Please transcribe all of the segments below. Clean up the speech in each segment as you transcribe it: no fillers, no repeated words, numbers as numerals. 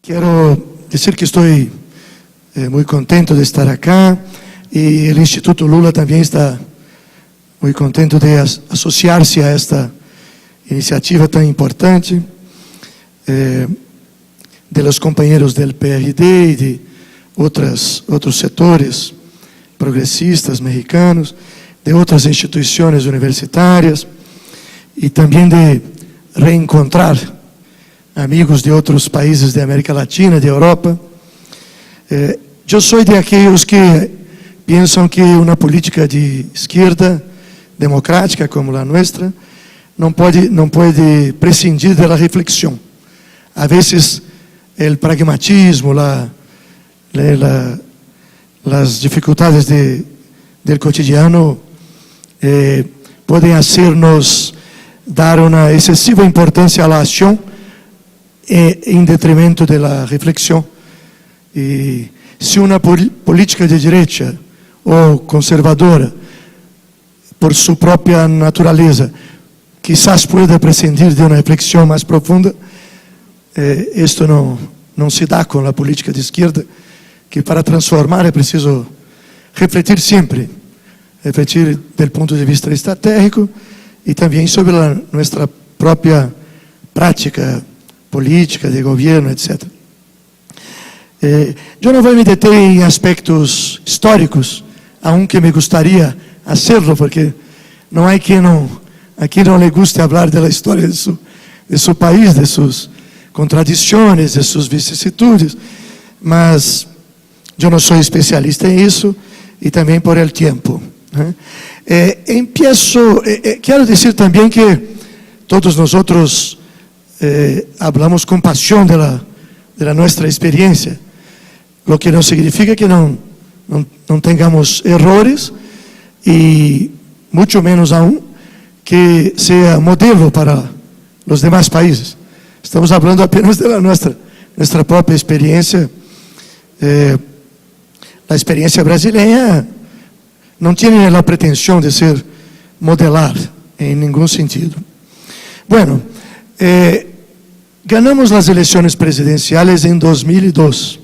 Quiero decir que estoy muy contento de estar acá y el Instituto Lula también está muy contento de asociarse a esta iniciativa tan importante de los compañeros del PRD y de otros sectores progresistas mexicanos, de otras instituciones universitarias y también de reencontrar amigos de otros países de América Latina, de Europa. Yo soy de aquellos que piensan que una política de izquierda democrática como la nuestra no puede prescindir de la reflexión. A veces el pragmatismo, las dificultades del cotidiano pueden hacernos dar una excesiva importancia a la acción en detrimento de la reflexión. Y si una política de derecha o conservadora, por su propia naturaleza, quizás pueda prescindir de una reflexión más profunda, esto no se da con la política de izquierda, que para transformar es preciso refletir siempre, refletir del punto de vista estratégico y también sobre nuestra propia práctica política, de gobierno, etc. Yo no voy a me deter en aspectos históricos, aunque me gustaría hacerlo, porque no hay quien a quien no le guste hablar de la historia de su país, de sus contradicciones, de sus vicisitudes, mas yo no soy especialista en eso y también por el tiempo. Quiero decir también que todos nosotros hablamos con pasión de la nuestra experiencia, lo que no significa que no tengamos errores y mucho menos aún que sea modelo para los demás países. Estamos hablando apenas de nuestra propia experiencia. La experiencia brasileña no tiene la pretensión de ser modelar en ningún sentido. Bueno, ganamos las elecciones presidenciales en 2002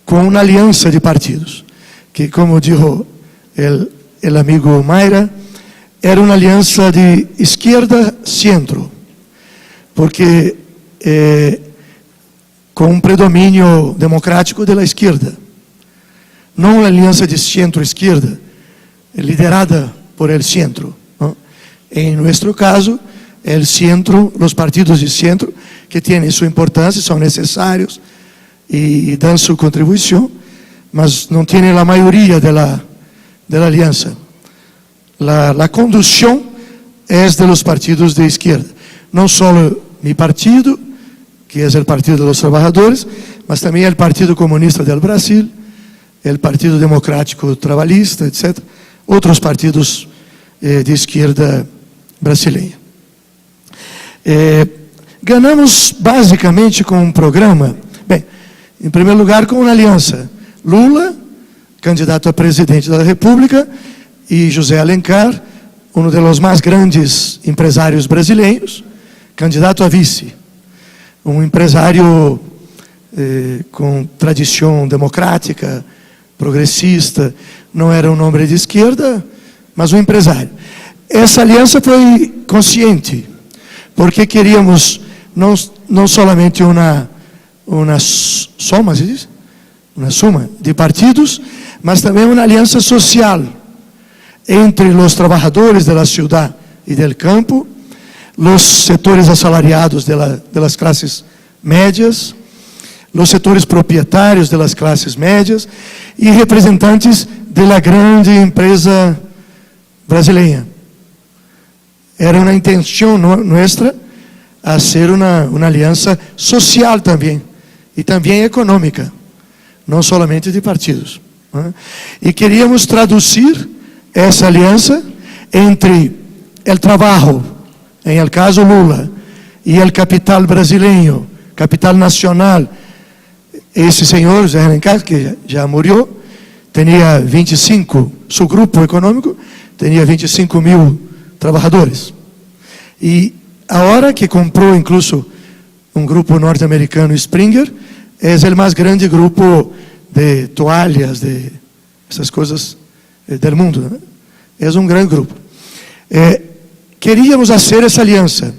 con una alianza de partidos, que como dijo el amigo Mayra, era una alianza de izquierda-centro, porque con un predominio democrático de la izquierda, no una alianza de centro-izquierda, liderada por el centro, ¿no? En nuestro caso, el centro, los partidos de centro, que tienen su importancia, son necesarios y dan su contribución, mas no tienen la mayoría de la alianza. La conducción es de los partidos de izquierda, no solo mi partido, que es el Partido de los Trabajadores, mas también el Partido Comunista del Brasil, el Partido Democrático Trabalhista, etc., otros partidos de izquierda brasileña. Ganamos basicamente com um programa, bem, em primeiro lugar com uma aliança, Lula, candidato a presidente da República, e José Alencar, um dos mais grandes empresários brasileiros, candidato a vice, um empresário com tradição democrática, progressista, não era um homem de esquerda, mas um empresário. Essa aliança foi consciente, porque queríamos não somente uma soma de partidos, mas também uma aliança social entre os trabalhadores da cidade e do campo, os setores assalariados das classes médias, os setores proprietários das classes médias e representantes da grande empresa brasileira. Era uma intenção nossa a ser uma aliança social também, e também econômica, não somente de partidos. E queríamos traduzir essa aliança entre o trabalho, em el caso Lula, e o capital brasileiro, capital nacional. Esse senhor, José Alencar, que já morreu, tinha 25, seu grupo econômico tinha 25 mil trabalhadores. E a hora que comprou incluso um grupo norte-americano, Springer, é o mais grande grupo de toalhas, de essas coisas do mundo, né? É um grande grupo. Queríamos fazer essa aliança.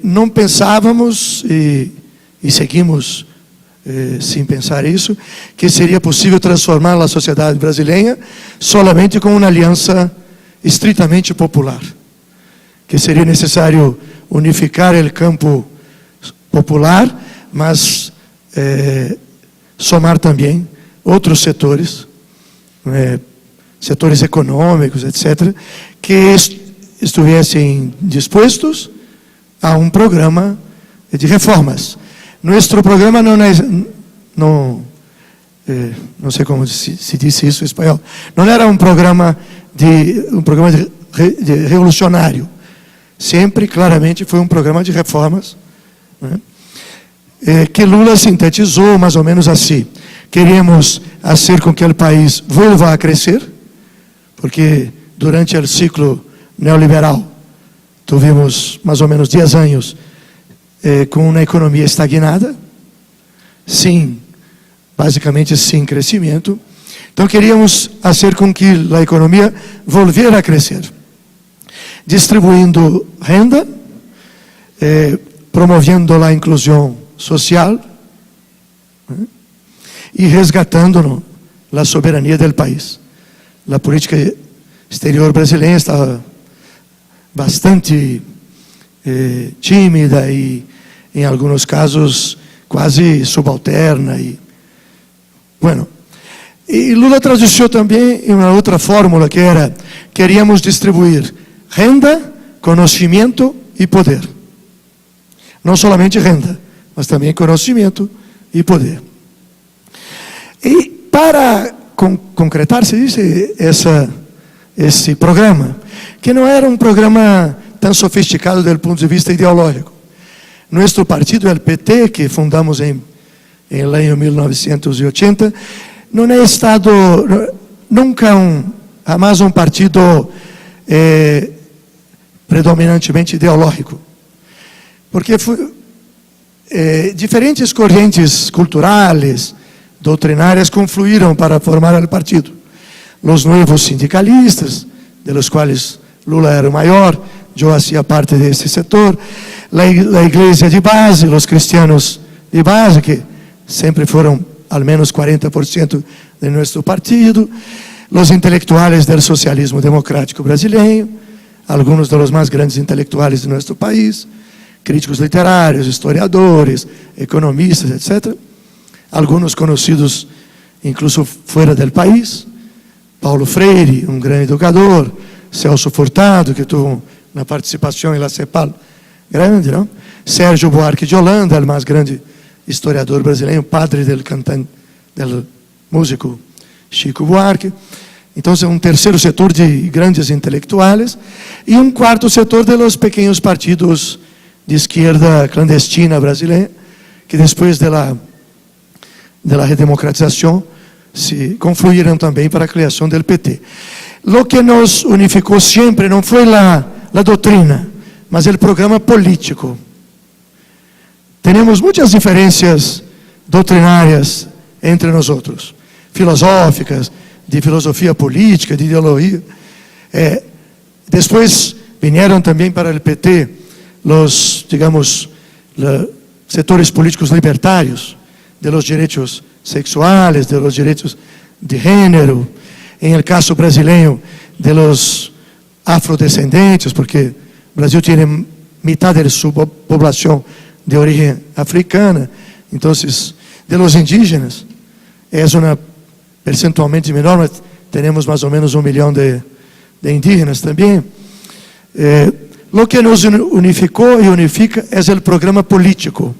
Não pensávamos, e seguimos sem pensar isso, que seria possível transformar a sociedade brasileira solamente com uma aliança estritamente popular. Que seria necessário unificar o campo popular, mas somar também outros setores, setores econômicos, etc., que estivessem dispostos a um programa de reformas. Nosso programa não sei como se diz isso em espanhol, não era um programa de revolucionário. Sempre, claramente, foi um programa de reformas, né? Que Lula sintetizou mais ou menos assim: queremos fazer com que o país volva a crescer, porque durante o ciclo neoliberal tivemos mais ou menos 10 anos com uma economia estagnada, basicamente sem crescimento. Então queríamos fazer com que a economia volviera a crescer, distribuindo renda, promovendo a inclusão social, né? E resgatando a soberania do país. A política exterior brasileira estava bastante tímida e, em alguns casos, quase subalterna. E Lula traduziu também em uma outra fórmula, que era: queríamos distribuir renda, conhecimento e poder. Não somente renda, mas também conhecimento e poder. E para concretar-se esse programa, que não era um programa tão sofisticado do ponto de vista ideológico. Nosso partido, o PT, que fundamos em ano 1980, não é estado nunca jamais um partido predominantemente ideológico, porque diferentes correntes culturais, doutrinárias, confluíram para formar o partido. Os novos sindicalistas, de los quais Lula era o maior, eu fazia parte desse setor, a igreja de base, os cristianos de base, que sempre foram ao menos 40% de nosso partido, os intelectuais do socialismo democrático brasileiro, alguns dos mais grandes intelectuais de nosso país, críticos literários, historiadores, economistas, etc. Alguns conhecidos incluso fora do país, Paulo Freire, um grande educador, Celso Furtado, que teve uma participação na CEPAL grande, não? Sérgio Buarque de Holanda, o mais grande historiador brasileiro, padre do cantante, do músico Chico Buarque. Então, é um terceiro setor de grandes intelectuais e um quarto setor de los pequenos partidos de esquerda clandestina brasileira, que depois da redemocratização se confluíram também para a criação do PT. O que nos unificou sempre não foi a doutrina, mas o programa político. Temos muitas diferenças doutrinárias entre nós outros, filosóficas, de filosofia política, de ideologia. Depois vieram também para o PT os, digamos, setores políticos libertários, de los direitos sexuais, de los direitos de gênero, em el caso brasileiro, de los afrodescendentes, porque o Brasil tem metade de sua população de origem africana, então, de los indígenas, é uma percentualmente menor, mas temos mais ou menos 1 milhão de indígenas também. O que nos unificou e unifica é o programa político,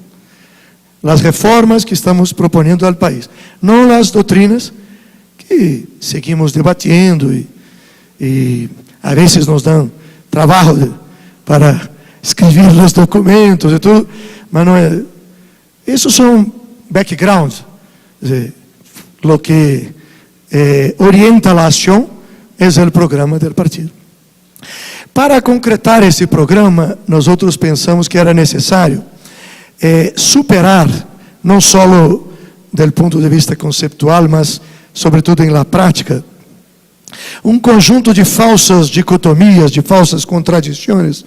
as reformas que estamos propondo ao país, não as doutrinas que seguimos debatendo e a vezes nos dão trabalho para escrever os documentos e tudo, mas não é. Isso são backgrounds. O que orienta a ação é o programa do partido. Para concretar esse programa, nós outros pensamos que era necessário superar, não só do ponto de vista conceptual, mas sobretudo na prática, um conjunto de falsas dicotomias, de falsas contradições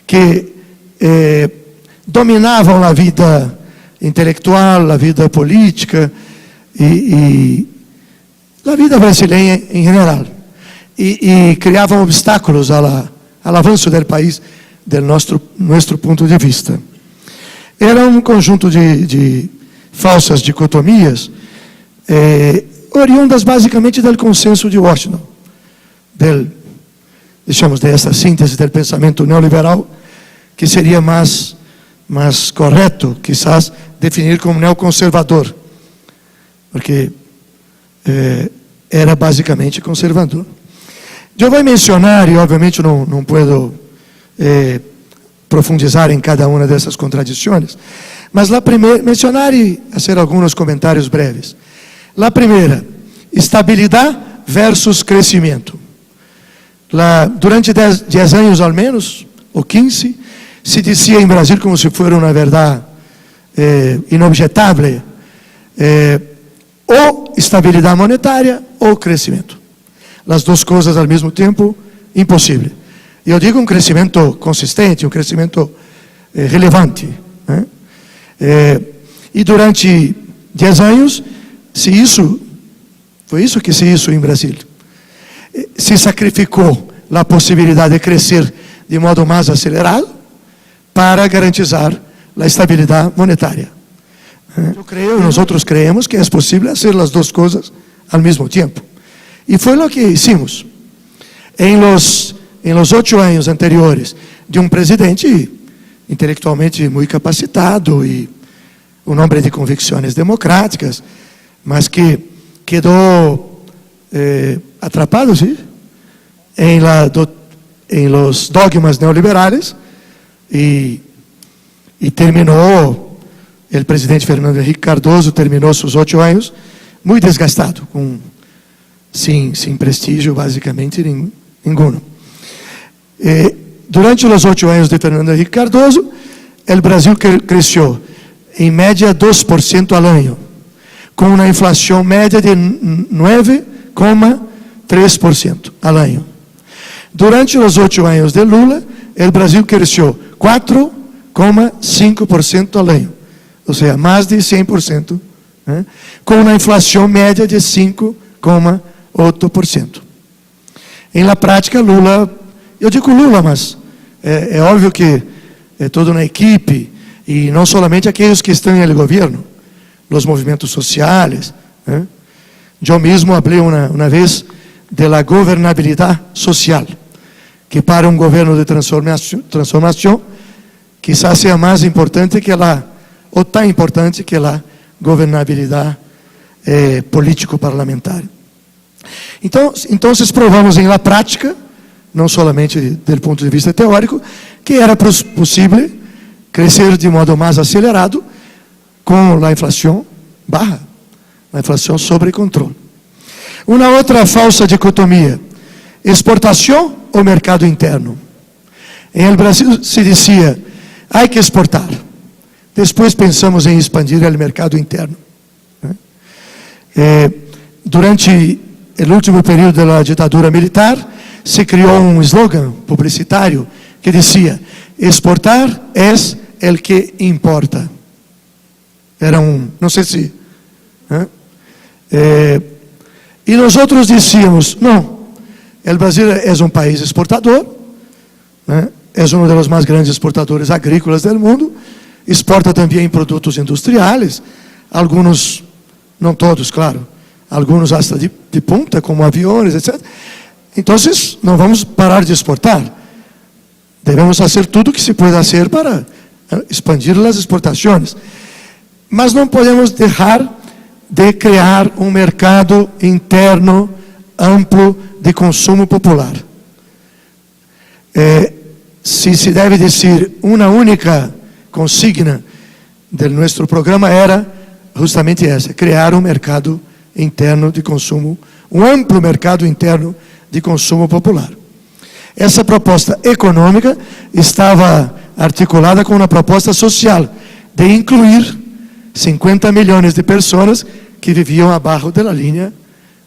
que dominavam a vida intelectual, a vida política e a vida brasileira em geral, e criavam obstáculos ao avanço do país, do nosso ponto de vista. Era um conjunto de falsas dicotomias, oriundas basicamente do consenso de Washington, dessa síntese do pensamento neoliberal, que seria mais correto, quizás, definir como neoconservador, porque era basicamente conservador. Eu vou mencionar, e obviamente não posso profundizar em cada uma dessas contradições, mas mencionar e fazer alguns comentários breves. A primeira, estabilidade versus crescimento. Durante 10 anos, ao menos, ou 15, se dizia em Brasil como se fosse uma verdade inobjetável, ou estabilidade monetária ou crescimento. As duas coisas ao mesmo tempo, impossível. Eu digo um crescimento consistente, um crescimento relevante. E durante 10 anos, foi isso que se hizo em Brasil. Se sacrificou a possibilidade de crescer de modo mais acelerado para garantizar a estabilidade monetária. Nós creemos que é possível fazer as duas coisas ao mesmo tempo. E foi o que hicimos. Em los 8 anos anteriores de um presidente intelectualmente muito capacitado e um homem de convicções democráticas, mas que quedou atrapado, ¿sí? em los dogmas neoliberais e terminou. O presidente Fernando Henrique Cardoso terminou seus 8 anos muito desgastado, sem prestígio basicamente nenhum. Durante os 8 anos de Fernando Henrique Cardoso, o Brasil cresceu em média 2% ao ano, com uma inflação média de 9,3% ao ano. Durante os 8 anos de Lula, o Brasil cresceu 4,5% ao ano, ou seja, mais de 100%, com uma inflação média de 5,8%. Em la prática, Lula, eu digo Lula, mas é óbvio que é toda uma equipe, e não somente aqueles que estão no governo, os movimentos sociais. Eu mesmo falei uma vez da governabilidade social, que para um governo de transformação, quizás seja mais importante que ou tão importante que a governabilidade político-parlamentar. Então provamos em la prática, não somente do ponto de vista teórico, que era possível crescer de modo mais acelerado com a inflação baja, a inflação sob controle. Uma outra falsa dicotomia: exportação ou mercado interno. Em el Brasil se dizia, há que exportar. Depois pensamos em expandir o mercado interno. Durante o último período da ditadura militar, se criou um slogan publicitário que dizia: exportar é o que importa. Era não sei se... e nós outros dizíamos, não, o Brasil é um país exportador, é um dos mais grandes exportadores agrícolas do mundo, exporta também produtos industriais, alguns, não todos, claro, alguns hasta de punta, como aviões, etc. Então, não vamos parar de exportar. Devemos fazer tudo o que se pode fazer para expandir as exportações. Mas não podemos deixar de criar um mercado interno amplo de consumo popular. Se deve dizer uma única consigna do nosso programa, era justamente essa: criar um mercado interno de consumo, um amplo mercado interno de consumo popular. Essa proposta econômica estava articulada com uma proposta social de incluir 50 millones de personas que vivían abajo de la línea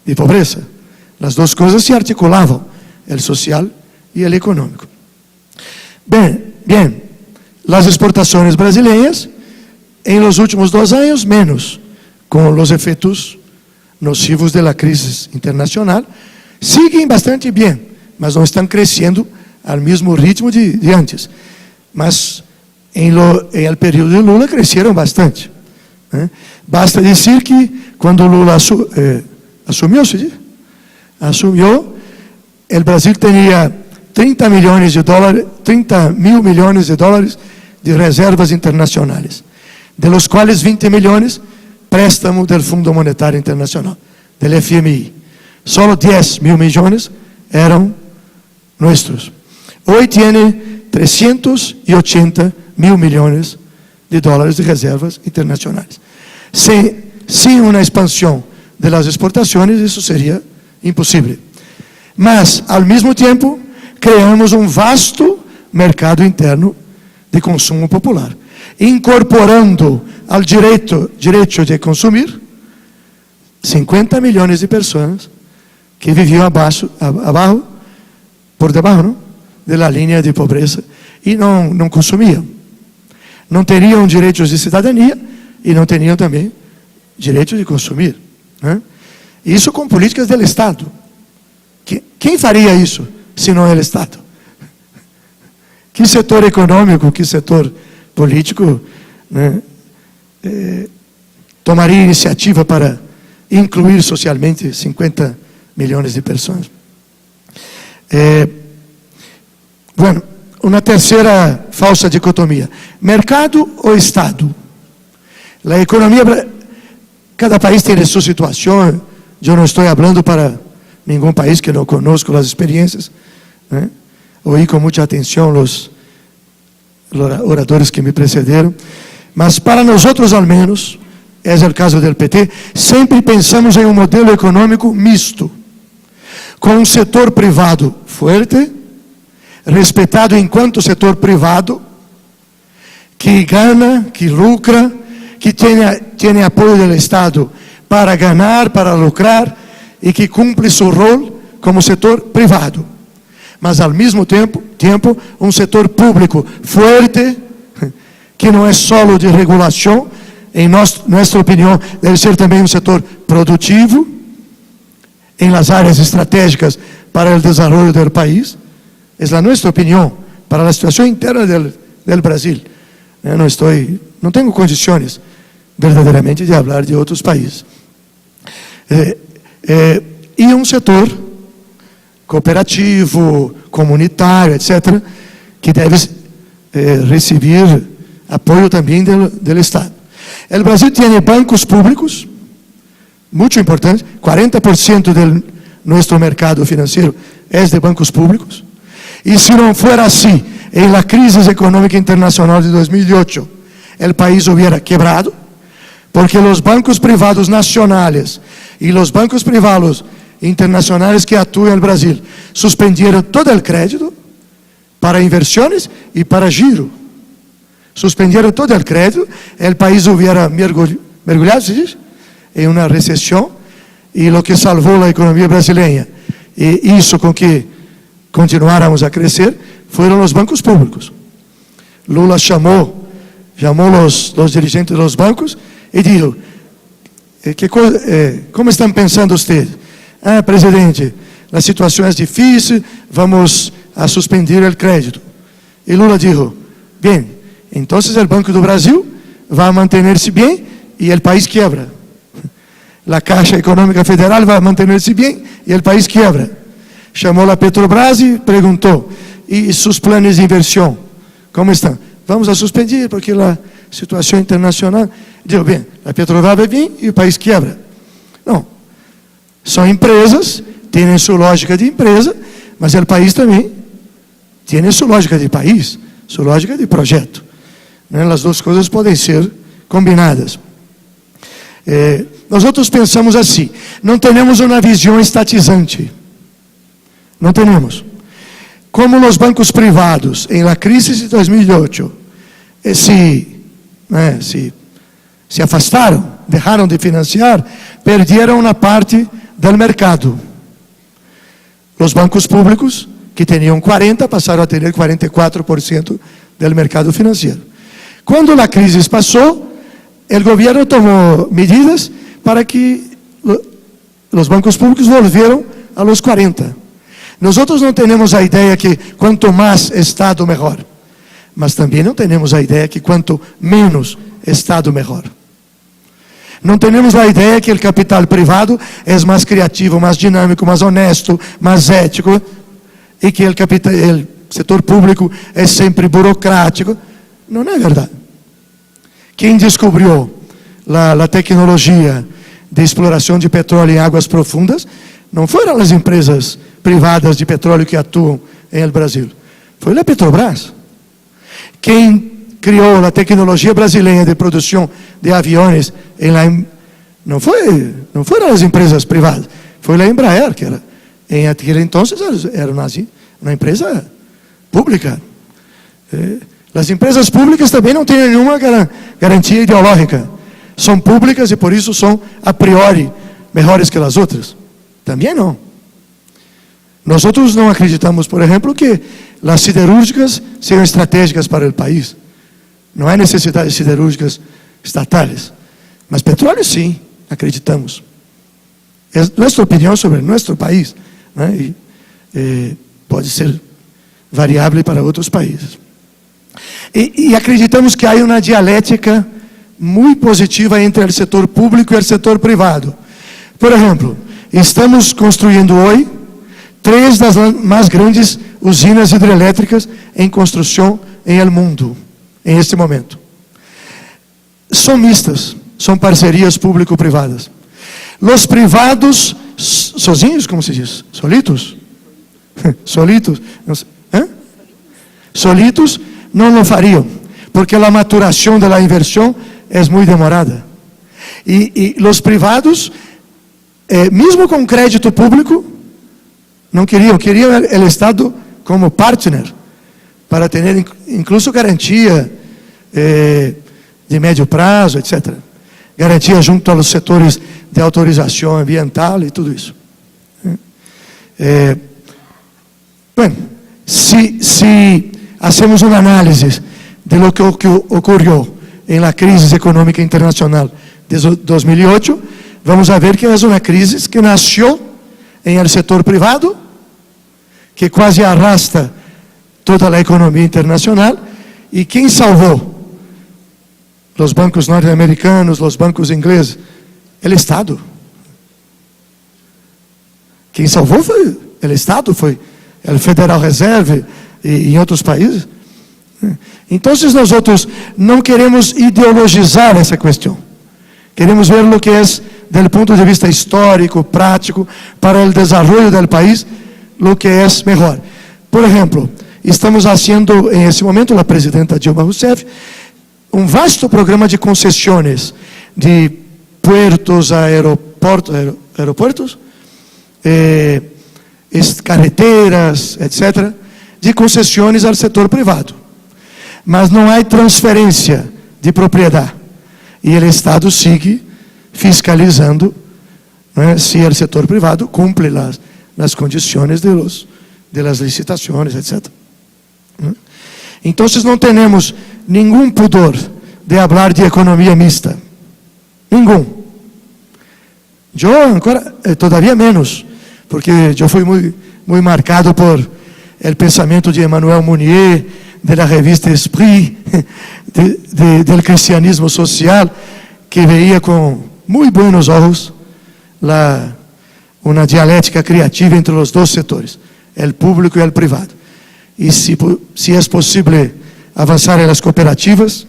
de pobreza. Las dos cosas se articulaban, el social y el económico. Bien, las exportaciones brasileñas en los últimos 2 años menos, con los efectos nocivos de la crisis internacional, siguen bastante bien, mas no están creciendo al mismo ritmo de antes. Mas en el periodo de Lula crecieron bastante. Basta decir que cuando Lula asumió, el Brasil tenía 30 mil millones de dólares de reservas internacionales, de los cuales 20 millones préstamo del Fundo Monetário Internacional, del FMI. Solo 10 mil millones eran nuestros. Hoy tiene 380 mil millones de dólares de reservas internacionales. Sin una expansión de las exportaciones, eso sería imposible. Mas, al mismo tiempo, creamos un vasto mercado interno de consumo popular, incorporando al derecho de consumir 50 millones de personas que vivían por debajo de la línea de pobreza e não consumiam. Não teriam direitos de cidadania e não teriam também direito de consumir. Isso com políticas do Estado. Quem faria isso, se não é o Estado? Que setor econômico, que setor político tomaria iniciativa para incluir socialmente 50 millones de personas? Bueno, uma terceira falsa dicotomia: mercado ou Estado? A economia, cada país tem sua situação. Eu não estou falando para nenhum país que não conosco as experiências. Ouí com muita atenção os oradores que me precederam. Mas para nós outros, ao menos, é o caso do PT, sempre pensamos em um modelo econômico misto, com um setor privado forte, respeitado enquanto setor privado, que ganha, que lucra, que tem apoio do Estado para ganhar, para lucrar, e que cumpre seu rol como setor privado. Mas, ao mesmo tempo um setor público forte, que não é só de regulação, em nossa opinião, deve ser também um setor produtivo, em las áreas estratégicas para o desenvolvimento do país. É a nossa opinião para a situação interna do Brasil. Não tenho condições verdadeiramente de falar de outros países. E um setor cooperativo, comunitário, etc., que deve receber apoio também do Estado. O Brasil tem bancos públicos, muito importantes. 40% do nosso mercado financeiro é de bancos públicos. E se não for assim, em la crise econômica internacional de 2008, o país hubiera quebrado, porque os bancos privados nacionais e os bancos privados internacionais que atuam no Brasil suspenderam todo o crédito para inversões e para giro. Suspenderam todo o crédito, o país hubiera mergulhado, se diz, em uma recessão, e o que salvou a economia brasileira, e isso com que continuáramos a crescer, foram os bancos públicos. Lula chamou os dirigentes dos bancos e disse: como estão pensando vocês? Presidente, a situação é difícil, vamos a suspender o crédito. E Lula disse: bem, então o Banco do Brasil vai manter-se bem e o país quebra. A Caixa Econômica Federal vai manter-se bem e o país quebra. Chamou a Petrobras e perguntou: e seus planos de inversão, como estão? Vamos a suspender porque a situação internacional. Deu bem, a Petrobras vai vir e o país quebra. Não, são empresas, têm sua lógica de empresa, mas o país também tem sua lógica de país, sua lógica de projeto. As duas coisas podem ser combinadas. Nós outros pensamos assim: não temos uma visão estatizante. Não temos. Como os bancos privados, em la crise de 2008, se se afastaram, deixaram de financiar, perderam uma parte do mercado. Os bancos públicos, que tinham 40%, passaram a ter 44% do mercado financeiro. Quando a crise passou, o governo tomou medidas para que os bancos públicos volveram a los 40%. Nós não temos a ideia que quanto mais Estado, melhor. Mas também não temos a ideia que quanto menos Estado, melhor. Não temos a ideia que o capital privado é mais criativo, mais dinâmico, mais honesto, mais ético, e que o setor público é sempre burocrático. Não é verdade. Quem descobriu a tecnologia de exploração de petróleo em águas profundas não foram as empresas privadas de petróleo que atuam em Brasil. Foi a Petrobras. Quem criou a tecnologia brasileira de produção de aviões não foram as empresas privadas, foi a Embraer, que era, em aquele entonces era uma empresa pública. As empresas públicas também não têm nenhuma garantia ideológica. São públicas e por isso são a priori melhores que as outras. Também não. Nós não acreditamos, por exemplo, que as siderúrgicas sejam estratégicas para o país. Não há necessidade de siderúrgicas estatais. Mas petróleo, sim, acreditamos. É nossa opinião sobre nosso país, né? Pode ser variável para outros países. E acreditamos que há uma dialética muito positiva entre o setor público e o setor privado. Por exemplo, estamos construindo hoje 3 das mais grandes usinas hidrelétricas em construção em el mundo, em este momento. São mistas, são parcerias público-privadas. Os privados, sozinhos, como se diz? Solitos? Solitos? Solitos não lo fariam, porque a maturação da inversão é muito demorada. E os privados, mesmo com crédito público, não queriam o Estado como partner, para ter incluso garantia de médio prazo, etc. Garantia junto aos setores de autorização ambiental e tudo isso. Se hacemos uma análise de lo que ocorreu em la crise econômica internacional de 2008, vamos a ver que é uma crise que nasceu em el setor privado, que quase arrasta toda a economia internacional. E quem salvou? Os bancos norte-americanos, os bancos ingleses, o Estado. Quem salvou foi o Estado, foi o Federal Reserve e em outros países. Então, nós outros não queremos ideologizar essa questão. Queremos ver o que é, do ponto de vista histórico, prático, para o desenvolvimento do país, o que é melhor. Por exemplo, estamos fazendo, em esse momento, a presidenta Dilma Rousseff, um vasto programa de concessões de puertos, aeroportos, carreteras, etc., de concessões ao setor privado. Mas não há transferência de propriedade. E o Estado sigue fiscalizando, né, se o setor privado cumpre as condições de las licitações, etc. Então, não temos nenhum pudor de falar de economia mista. Nenhum. Eu, todavia menos, porque eu fui muito marcado por o pensamento de Emmanuel Mounier, da revista Esprit, do cristianismo social, que veia com muito bons olhos uma dialética criativa entre os dois setores, o público e o privado. E se é possível avançar nas cooperativas,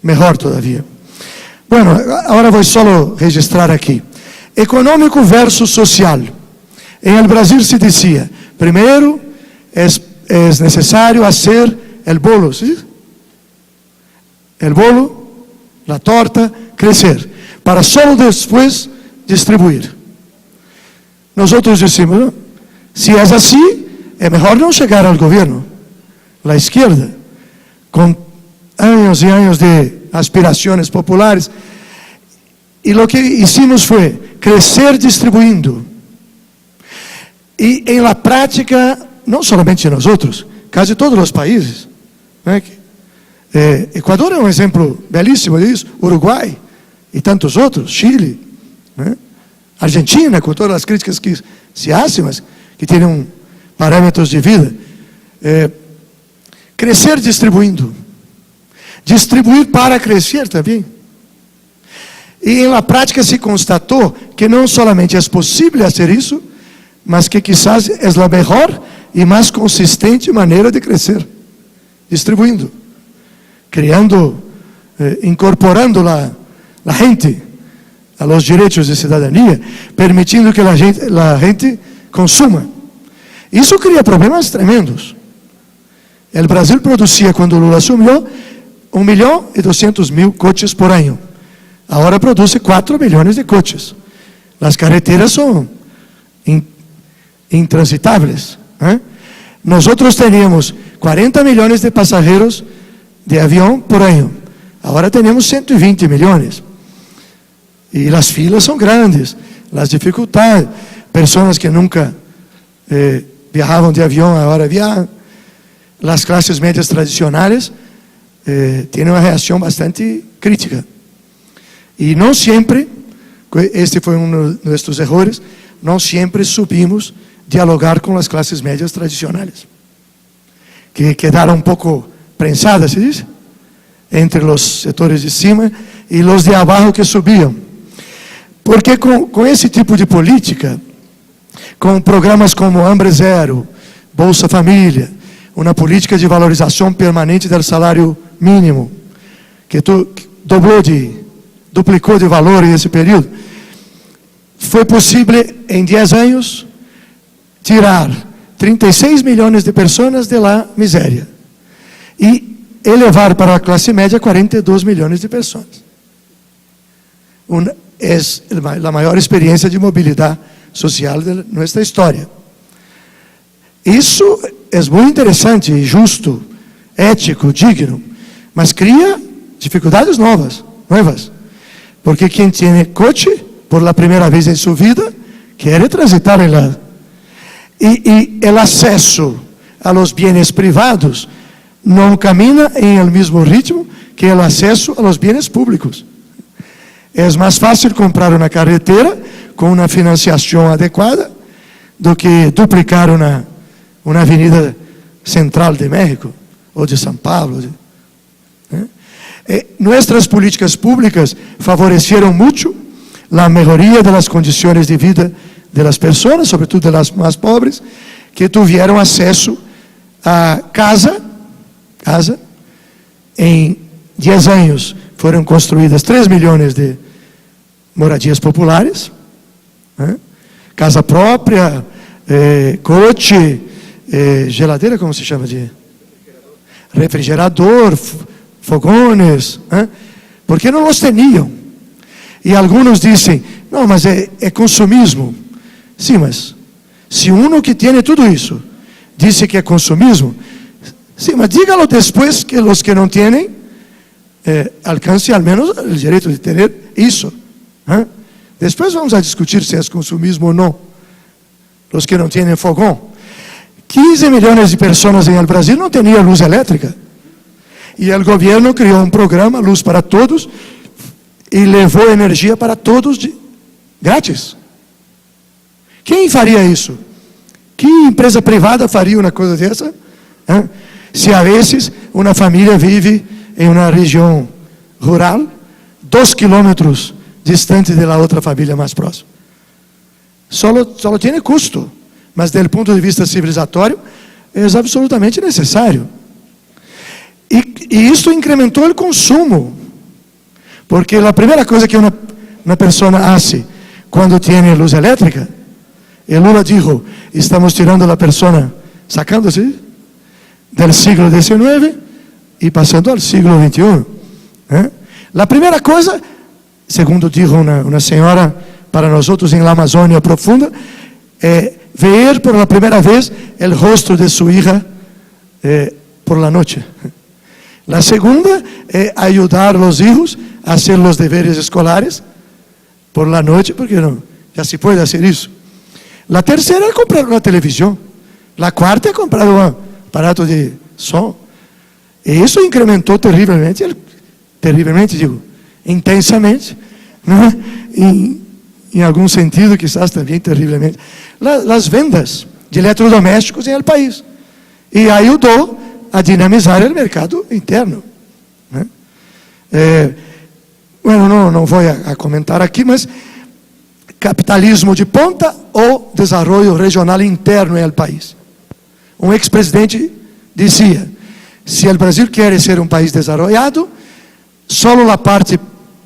melhor todavia. Bueno, agora vou só registrar aqui. Econômico versus social. Em el Brasil se dizia, primeiro é necessário fazer o bolo, ¿sí? El bolo, la torta, crescer, para só depois distribuir. Nós outros dizemos, não? Se é assim, é melhor não chegar ao governo. A esquerda, com anos e anos de aspiraciones populares. Y lo que hicimos fue crecer distribuyendo. Y en la práctica, no solamente nosotros, casi todos los países, ¿no? Ecuador es un ejemplo belísimo de eso, Uruguay y tantos otros, Chile, ¿no? Argentina, con todas las críticas que se hacen, mas que tienen parámetros de vida. Crecer distribuyendo. Distribuir para crecer también. Y en la práctica se constató que no solamente es posible hacer eso, mas que quizás es la mejor y más consistente manera de crecer, distribuyendo, creando, incorporando la gente a los derechos de ciudadanía, permitiendo que la gente consuma. Isso cria problemas tremendos. El Brasil producía, cuando Lula asumió, 1.200.000 coches por año. Ahora produce 4 millones de coches. Las carreteras son intransitables. Nosotros teníamos 40 millones de pasajeros de avión por año. Ahora tenemos 120 millones. Y las filas son grandes, las dificultades. Personas que nunca viajaban de avión, ahora viajan. Las clases medias tradicionales tienen una reacción bastante crítica. Y no siempre, este fue uno de nuestros errores, no siempre supimos dialogar con las clases medias tradicionales, que quedaron un poco prensadas, ¿se dice?, entre los sectores de cima y los de abajo que subían. Porque con ese tipo de política, con programas como Hambre Zero, Bolsa Família, uma política de valorização permanente do salário mínimo, que duplicou de valor nesse período, foi possível em 10 anos tirar 36 milhões de pessoas de la miséria e elevar para a classe média 42 milhões de pessoas. É a maior experiência de mobilidade social de nossa história. Isso é muito interessante, justo, ético, digno, mas cria dificuldades novas, porque quem tem coche por la primeira vez em sua vida quer transitar em la. E o acesso a los bienes privados não camina em el mesmo ritmo que o acesso a los bienes públicos. É mais fácil comprar uma carretera com uma financiação adequada do que duplicar uma avenida central de México ou de São Paulo. Nuestras políticas públicas favoreceram muito a melhoria das condições de vida das pessoas, sobretudo das mais pobres, que tiveram acesso a casa. Em 10 anos foram construídas 3 milhões de moradias populares, casa própria, coche, geladeira, como se chama de? Refrigerador, fogones, porque não os tinham. E alguns dizem, não, mas é consumismo. Sim, mas se uno que tem tudo isso diz que é consumismo, sim, mas dígalo depois que os que não têm alcancem al menos o direito de ter isso. Depois vamos a discutir se é consumismo ou não. Os que não têm fogão. 15 milhões de pessoas em el Brasil não tinham luz elétrica. E o governo criou um programa, Luz para Todos, e levou energia para todos grátis. Quem faria isso? Que empresa privada faria uma coisa dessa? Se a vezes uma família vive em uma região rural, 2 quilômetros distante da outra família mais próxima. Só tem custo, mas do ponto de vista civilizatório é absolutamente necessário. E isso incrementou o consumo, porque a primeira coisa que uma pessoa faz quando tem luz elétrica, e Lula disse, estamos tirando a pessoa, sacando-se do século XIX e passando ao século XXI. A primeira coisa, segundo disse uma senhora para nós em la Amazônia profunda, é ver por la primeira vez o rosto de sua hija por la noche. La segunda es ayudar a los hijos a hacer los deberes escolares por la noche, porque no, ya se puede hacer eso. La tercera es comprar una televisión. La cuarta es comprar un aparato de som. Y eso incrementó terriblemente, digo, intensamente, ¿no? En algún sentido quizás también terriblemente, las vendas de eletrodomésticos en el país. Y ayudó a dinamizar el mercado interno, ¿no? Bueno, no voy a comentar aquí, mas capitalismo de ponta ou desarrollo regional interno en el país. Un expresidente decía, si el Brasil quiere ser un país desarrollado, solo la parte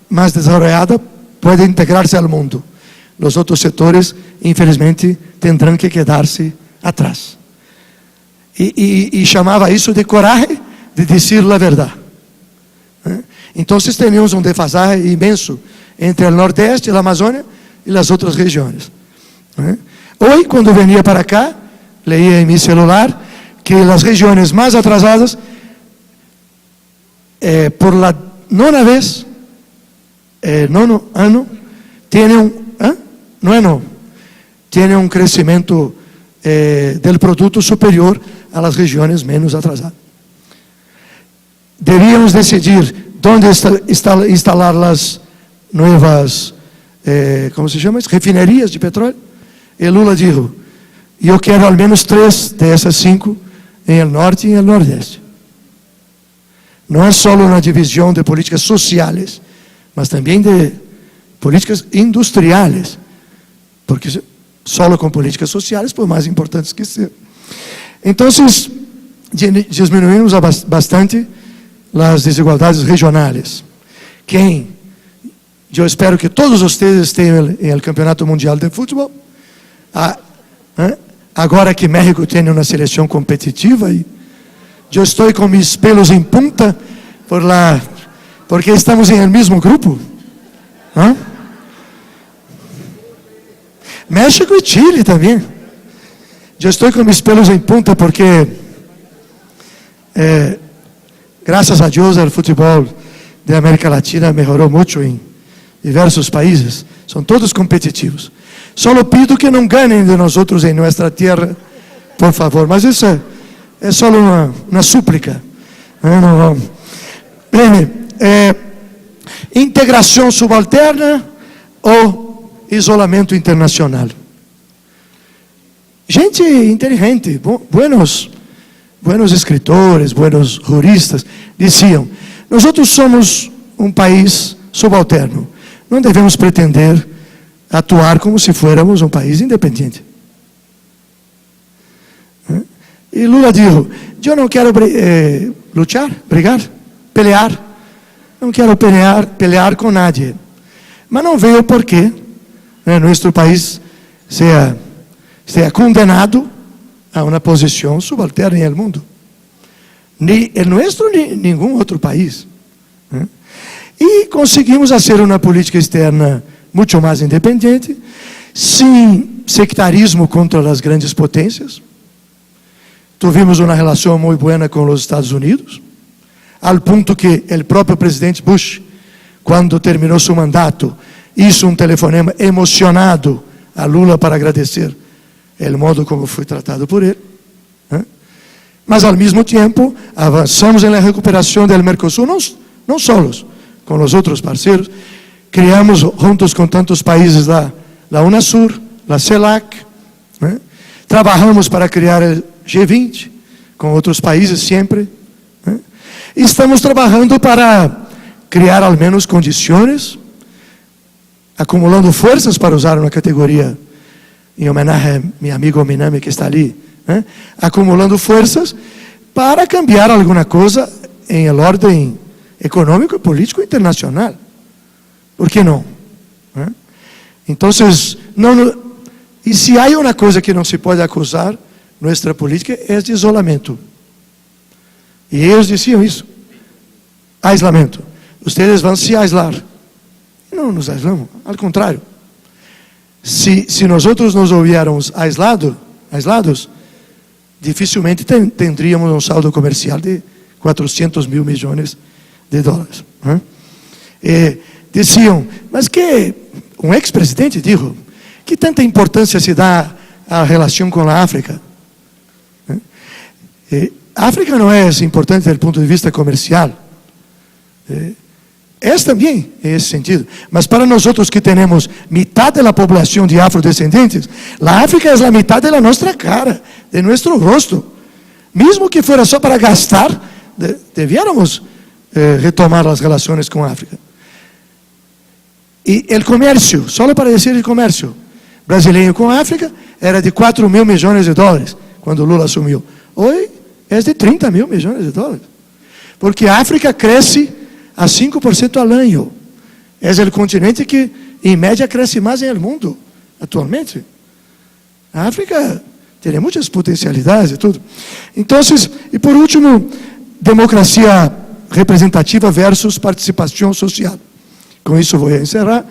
más desarrollada puede integrarse al mundo. Los otros sectores, infelizmente, tendrán que quedarse atrás. Y llamaba eso de coraje de decir la verdad. Entonces teníamos un desfasaje inmenso entre el Nordeste, la Amazônia y las otras regiones. Hoy, cuando venía para acá, leía en mi celular que las regiones más atrasadas, por la nona vez, nono ano, tienen un crecimiento del producto superior a las regiones menos atrasadas. Debíamos decidir dónde instalar las nuevas, ¿cómo se llama? Refinerías de petróleo. Y Lula dijo, yo quiero al menos 3 de esas 5 en el norte y en el nordeste. No es solo una división de políticas sociales, mas también de políticas industriales, porque solo con políticas sociales, por más importantes que sean. Entonces, disminuimos bastante las desigualdades regionales. Yo espero que todos ustedes estén en el Campeonato Mundial de Fútbol. Agora que México tiene una selección competitiva, y yo estoy con mis pelos en punta porque estamos en el mismo grupo. México y Chile también. Yo estoy con mis pelos en punta porque, gracias a Dios, el fútbol de América Latina mejoró mucho en diversos países. Son todos competitivos. Solo pido que no ganen de nosotros en nuestra tierra, por favor. Mas eso es solo una súplica. Integración subalterna o isolamento internacional. Gente inteligente, buenos escritores, buenos juristas, decían, nosotros somos un país subalterno, no debemos pretender actuar como si fuéramos un país independiente. Y Lula dijo, yo no quiero pelear, no quiero pelear con nadie, mas no veo por qué nuestro país sea condenado a una posición subalterna en el mundo. Ni el nuestro, ni ningún otro país. Y conseguimos hacer una política externa mucho más independiente, sin sectarismo contra las grandes potencias. Tuvimos una relación muy buena con los Estados Unidos, al punto que el propio presidente Bush, cuando terminó su mandato, hizo un telefonema emocionado a Lula para agradecer el modo como fue tratado por él. Mas al mismo tiempo avanzamos en la recuperación del Mercosur, no solos, con los otros parceiros. Creamos juntos con tantos países la UNASUR, la CELAC. Trabajamos para crear el G20 con otros países siempre. Y estamos trabajando para crear al menos condiciones, acumulando fuerzas para usar una categoría en homenaje a mi amigo Minami que está ali, acumulando fuerzas para cambiar alguna cosa en el orden económico y político internacional. ¿Por qué no? Entonces, y si hay una cosa que no se puede acusar nuestra política es de isolamento. Y ellos decían eso, aislamiento. Ustedes van a se aislar. No nos aislamos, al contrario. Si nosotros nos hubiéramos aislados, dificilmente tendríamos un saldo comercial de 400 mil millones de dólares. Diziam, mas que um ex-presidente dijo, que tanta importância se dá à relação com a África? A África não é importante do ponto de vista comercial. É também em esse sentido. Mas para nós que temos metade da população de afrodescendentes, a África é a metade da nossa cara, de nosso rosto. Mesmo que fosse só para gastar, devíamos retomar as relações com a África. E o comércio, só para dizer o comércio brasileiro com a África, era de 4 mil milhões de dólares, quando Lula assumiu. Hoje é de 30 mil milhões de dólares. Porque a África cresce a 5% ao ano. É o continente que, em média, cresce mais no mundo, atualmente. A África tem muitas potencialidades e tudo. Então, e por último, democracia representativa versus participação social. Com isso vou encerrar.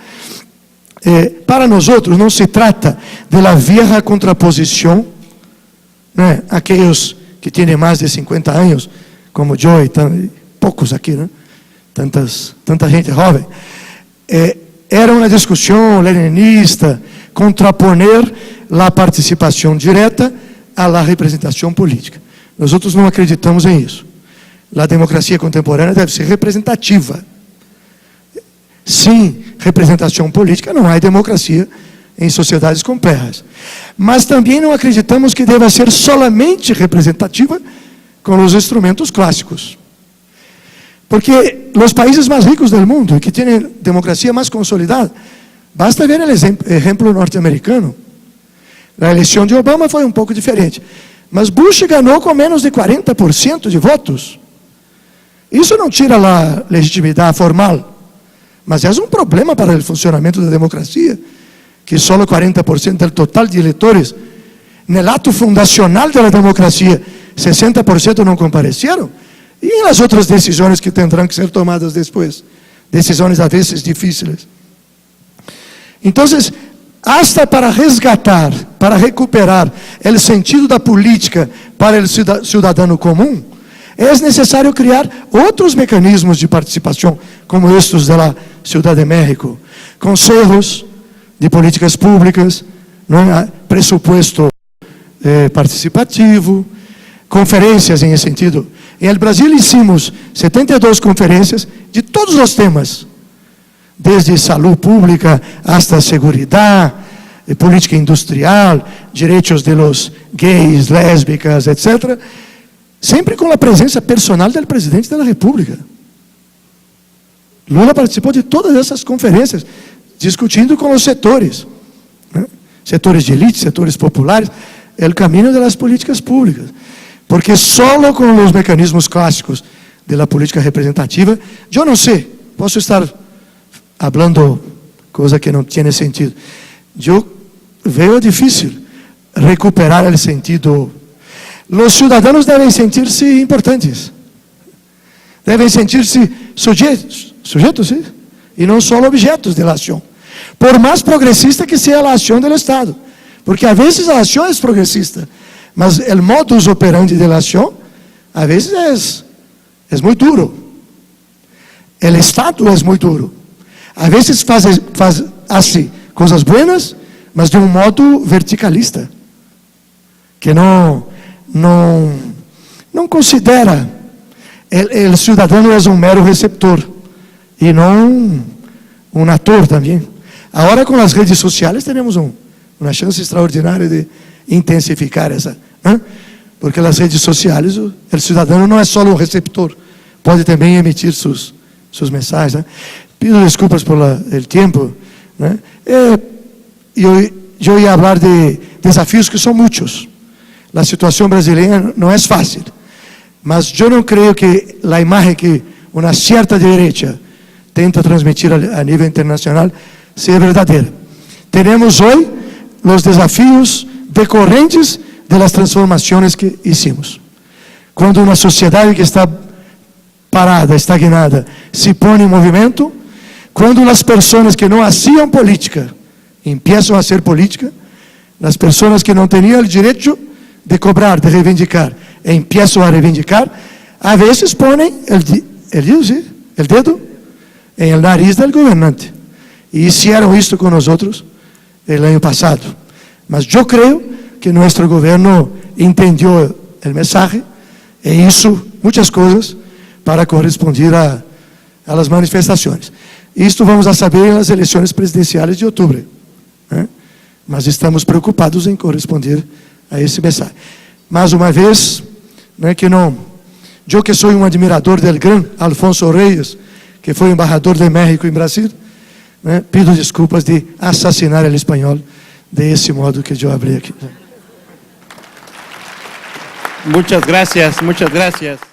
Para nós não se trata da velha contraposição, né? Aqueles que têm mais de 50 anos, como eu e poucos aqui, né? Tanta gente jovem. Era uma discussão leninista, contraponer a participação direta à representação política. Nós não acreditamos em isso. A democracia contemporânea deve ser representativa. Sem representação política, não há democracia em sociedades complexas. Mas também não acreditamos que deva ser solamente representativa com os instrumentos clássicos. Porque os países mais ricos do mundo, que têm democracia mais consolidada, basta ver o exemplo norte-americano. A eleição de Obama foi um pouco diferente. Mas Bush ganhou com menos de 40% de votos. Isso não tira a legitimidade formal. Mas é um problema para o funcionamento da democracia, que só 40% do total de eleitores, no ato fundacional da democracia, 60% não compareceram, e as outras decisões que terão que ser tomadas depois, decisões às vezes difíceis. Então, hasta para resgatar, para recuperar o sentido da política para o cidadão comum, é necessário criar outros mecanismos de participação, como estes da Ciudad de México, conselhos de políticas públicas, presupuesto participativo, conferências em sentido. Em Brasil hicimos 72 conferências de todos os temas, desde saúde pública hasta seguridade, política industrial, direitos de los gays, lésbicas, etc., sempre com a presença personal do presidente da República. Lula participou de todas essas conferências, discutindo com os setores, né? Setores de elite, setores populares, o caminho das políticas públicas. Porque só com os mecanismos clássicos da política representativa, eu não sei, posso estar falando coisa que não tem sentido. Eu vejo difícil recuperar o sentido. Os cidadãos devem sentir-se importantes, devem sentir-se sujeitos, sim? E não só objetos de ação. Por mais progressista que seja a ação do Estado, porque a vezes a ação é progressista, mas o modus operandi da ação, a vezes é muito duro. O Estado é muito duro. A vezes faz assim, coisas boas, mas de um modo verticalista, que não considera o cidadão é um mero receptor e não um ator também. Agora com as redes sociais temos uma chance extraordinária de intensificar essa, né? Porque as redes sociais o cidadão não é só um receptor, pode também emitir suas mensagens, né? Pido desculpas por o tempo, né? Eu ia falar de desafios que são muitos. A situação brasileira não é fácil, mas eu não creio que a imagem que uma certa direita tenta transmitir a nível internacional seja verdadeira. Temos hoje os desafios decorrentes das transformações que hicimos. Quando uma sociedade que está parada, estagnada, se põe em movimento, quando as pessoas que não faziam política começam a ser política, as pessoas que não tinham o direito de cobrar, de reivindicar, começam a reivindicar, a veces ponen el dedo en el nariz del gobernante. Y hicieron esto con nosotros el año pasado. Mas yo creo que nuestro gobierno entendió el mensaje e hizo muchas cosas para corresponder a las manifestaciones. Esto vamos a saber en las elecciones presidenciales de octubre. Mas estamos preocupados em corresponder a esse mensaje. Mais uma vez, eu que sou um admirador del gran Alfonso Reyes, que foi embajador de México em Brasil, pido desculpas de assassinar o espanhol desse modo que eu abri aqui. Muchas gracias, muchas gracias.